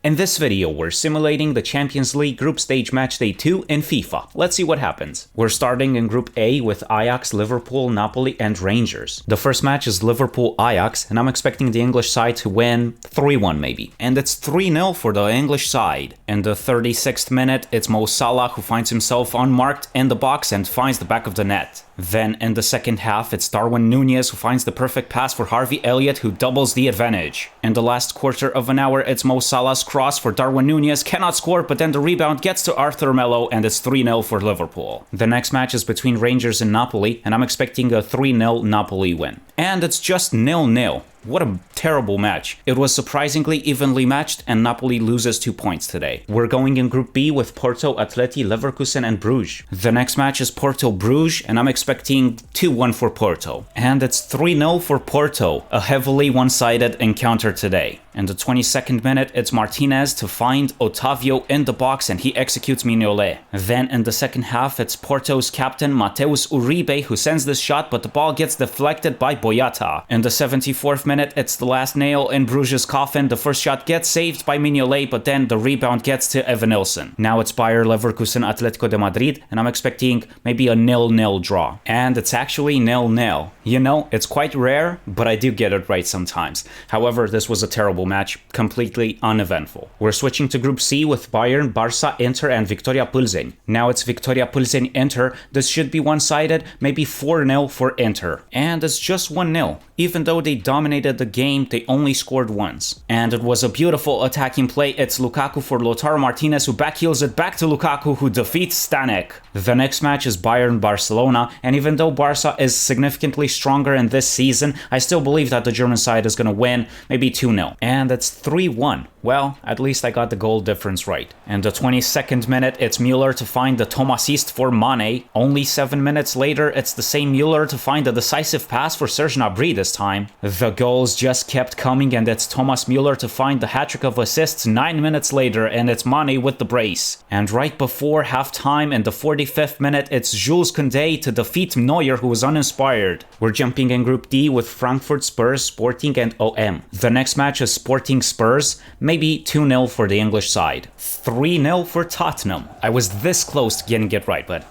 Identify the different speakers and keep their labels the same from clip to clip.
Speaker 1: In this video, we're simulating the Champions League Group Stage Matchday 2 in FIFA. Let's see what happens. We're starting in Group A with Ajax, Liverpool, Napoli, and Rangers. The first match is Liverpool-Ajax, and I'm expecting the English side to win 3-1 maybe. And it's 3-0 for the English side. In the 36th minute, it's Mo Salah who finds himself unmarked in the box and finds the back of the net. Then in the second half, it's Darwin Núñez who finds the perfect pass for Harvey Elliott, who doubles the advantage. In the last quarter of an hour, it's Mo Salah's cross for Darwin Núñez, cannot score, but then the rebound gets to Arthur Melo and it's 3-0 for Liverpool. The next match is between Rangers and Napoli, and I'm expecting a 3-0 Napoli win. And it's just 0-0. What a terrible match. It was surprisingly evenly matched, and Napoli loses 2 points today. We're going in Group B with Porto, Atleti, Leverkusen, and Brugge. The next match is Porto-Bruges, and I'm expecting 2-1 for Porto. And it's 3-0 for Porto, a heavily one-sided encounter today. In the 22nd minute, it's Martinez to find Otavio in the box, and he executes Mignolet. Then in the second half, it's Porto's captain Mateus Uribe who sends this shot, but the ball gets deflected by Boyata. In the 74th minute, it's the last nail in Bruges' coffin. The first shot gets saved by Mignolet, but then the rebound gets to Evanilson. Now it's Bayern, Leverkusen, Atletico de Madrid, and I'm expecting maybe a 0-0 draw. And it's actually 0-0. You know, it's quite rare, but I do get it right sometimes. However, this was a terrible match, completely uneventful. We're switching to Group C with Bayern, Barca, Inter, and Victoria Plzen. Now it's Victoria Plzen Inter. This should be one-sided, maybe 4-0 for Inter. And it's just 1-0. Even though they dominated the game, they only scored once. And it was a beautiful attacking play. It's Lukaku for Lautaro Martinez who backheels it back to Lukaku, who defeats Stanek. The next match is Bayern-Barcelona, and even though Barca is significantly stronger in this season, I still believe that the German side is going to win, maybe 2-0. And it's 3-1. Well, at least I got the goal difference right. In the 22nd minute, it's Müller to find the Thomasist for Mane. Only 7 minutes later, it's the same Müller to find a decisive pass for Serge Gnabry this time. The goals just kept coming, and it's Thomas Müller to find the hat-trick of assists 9 minutes later, and it's Mane with the brace. And right before halftime, in the 45th minute, it's Jules Koundé to defeat Neuer, who was uninspired. We're jumping in Group D with Frankfurt, Spurs, Sporting, and OM. The next match is Sporting Spurs, maybe 2-0 for the English side. 3-0 for Tottenham. I was this close to getting it right, but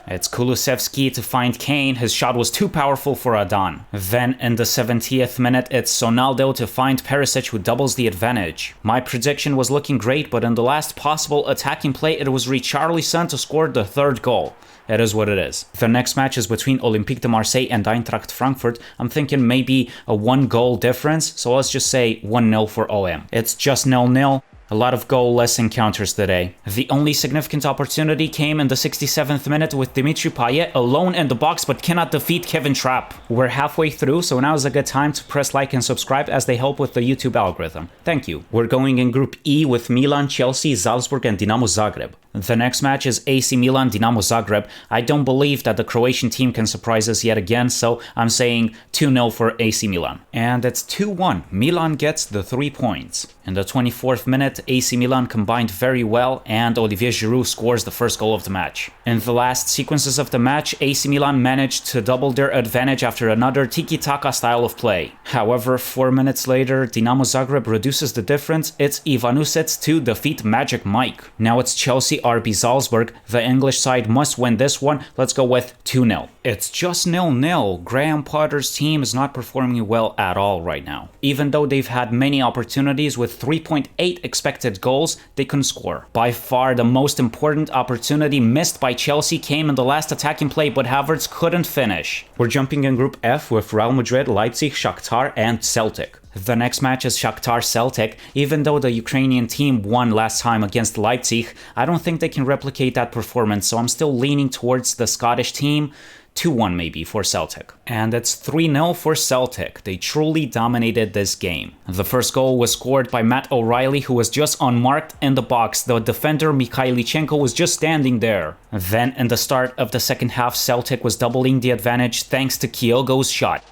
Speaker 1: it's Kulusevski to find Kane. His shot was too powerful for Adan. Then in the 70th minute, it's Sonaldo to find Perisic, who doubles the advantage. My prediction was looking great, but in the last possible attacking play, it was Richarlison to score the third goal. It is what it is. The next match is between Olympique de Marseille and Eintracht Frankfurt. I'm thinking maybe a 1-goal difference, so let's just say 1-0 for OM. It's just 0-0. A lot of goalless encounters today. The only significant opportunity came in the 67th minute with Dimitri Payet alone in the box but cannot defeat Kevin Trapp. We're halfway through, so now is a good time to press like and subscribe as they help with the YouTube algorithm. Thank you. We're going in Group E with Milan, Chelsea, Salzburg, and Dinamo Zagreb. The next match is AC Milan, Dinamo Zagreb. I don't believe that the Croatian team can surprise us yet again, so I'm saying 2-0 for AC Milan. And it's 2-1. Milan gets the 3 points. In the 24th minute, AC Milan combined very well, and Olivier Giroud scores the first goal of the match. In the last sequences of the match, AC Milan managed to double their advantage after another tiki-taka style of play. However, 4 minutes later, Dinamo Zagreb reduces the difference. It's Ivanusets to defeat Magic Mike. Now it's Chelsea RB Salzburg. The English side must win this one. Let's go with 2-0. It's just 0-0. Graham Potter's team is not performing well at all right now. Even though they've had many opportunities with 3.8 expected goals, they couldn't score. By far, the most important opportunity missed by Chelsea came in the last attacking play, but Havertz couldn't finish. We're jumping in Group F with Real Madrid, Leipzig, Shakhtar, and Celtic. The next match is Shakhtar-Celtic. Even though the Ukrainian team won last time against Leipzig, I don't think they can replicate that performance, so I'm still leaning towards the Scottish team. 2-1 maybe for Celtic. And it's 3-0 for Celtic. They truly dominated this game. The first goal was scored by Matt O'Reilly, who was just unmarked in the box. The defender Mikhailichenko was just standing there. Then in the start of the second half, Celtic was doubling the advantage thanks to Kyogo's shot.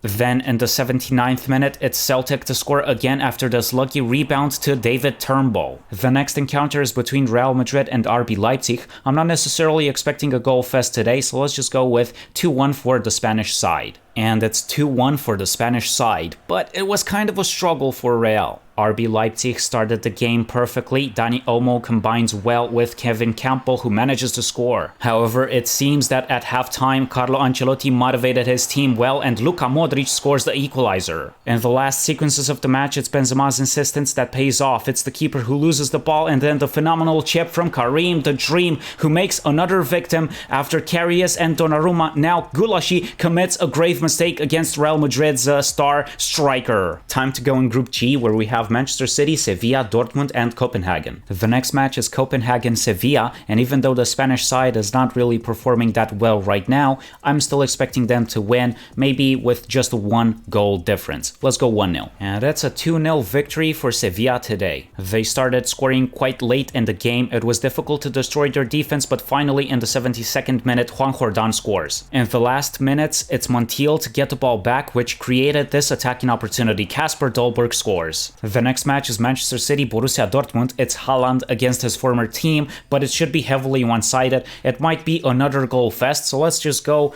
Speaker 1: Then in the 79th minute, it's Celtic to score again after this lucky rebound to David Turnbull. The next encounter is between Real Madrid and RB Leipzig. I'm not necessarily expecting a goal fest today, so let's just go with 2-1 for the Spanish side. and it's 2-1 for the Spanish side, but it was kind of a struggle for Real. RB Leipzig started the game perfectly. Dani Olmo combines well with Kevin Campbell, who manages to score. However, it seems that at halftime, Carlo Ancelotti motivated his team well and Luka Modric scores the equalizer. In the last sequences of the match, it's Benzema's insistence that pays off. It's the keeper who loses the ball, and then the phenomenal chip from Karim, the Dream, who makes another victim after Karius and Donnarumma. Now Gulashi commits a grave mistake against Real Madrid's star striker. Time to go in Group G, where we have Manchester City, Sevilla, Dortmund, and Kopenhagen. The next match is Copenhagen-Sevilla, and even though the Spanish side is not really performing that well right now, I'm still expecting them to win, maybe with just 1 goal difference. Let's go 1-0. And that's a 2-0 victory for Sevilla today. They started scoring quite late in the game. It was difficult to destroy their defense, but finally in the 72nd minute, Juan Jordan scores. In the last minutes, it's Montiel to get the ball back, which created this attacking opportunity. Kasper Dolberg scores. The next match is Manchester City, Borussia Dortmund. It's Haaland against his former team, but it should be heavily one-sided. It might be another goal fest, so let's just go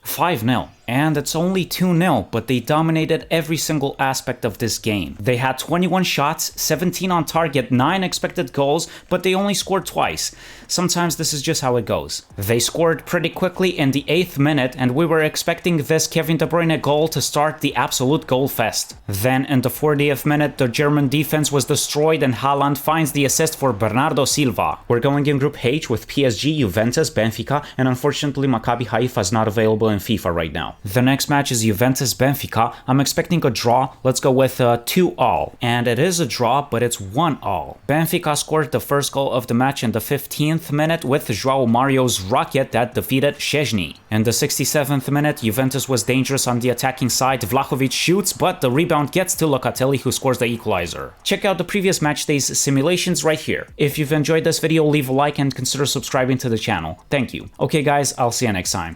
Speaker 1: 5-0. And it's only 2-0, but they dominated every single aspect of this game. They had 21 shots, 17 on target, 9 expected goals, but they only scored twice. Sometimes this is just how it goes. They scored pretty quickly in the 8th minute, and we were expecting this Kevin De Bruyne goal to start the absolute goal fest. Then in the 40th minute, the German defense was destroyed and Haaland finds the assist for Bernardo Silva. We're going in Group H with PSG, Juventus, Benfica, and unfortunately Maccabi Haifa is not available in FIFA right now. The next match is Juventus-Benfica. I'm expecting a draw. Let's go with 2-2. And it is a draw, but it's 1-2. Benfica scored the first goal of the match in the 15th minute with João Mario's rocket that defeated Szczęsny. In the 67th minute, Juventus was dangerous on the attacking side. Vlahovic shoots, but the rebound gets to Locatelli, who scores the equalizer. Check out the previous matchday's simulations right here. If you've enjoyed this video, leave a like and consider subscribing to the channel. Thank you. Okay guys, I'll see you next time.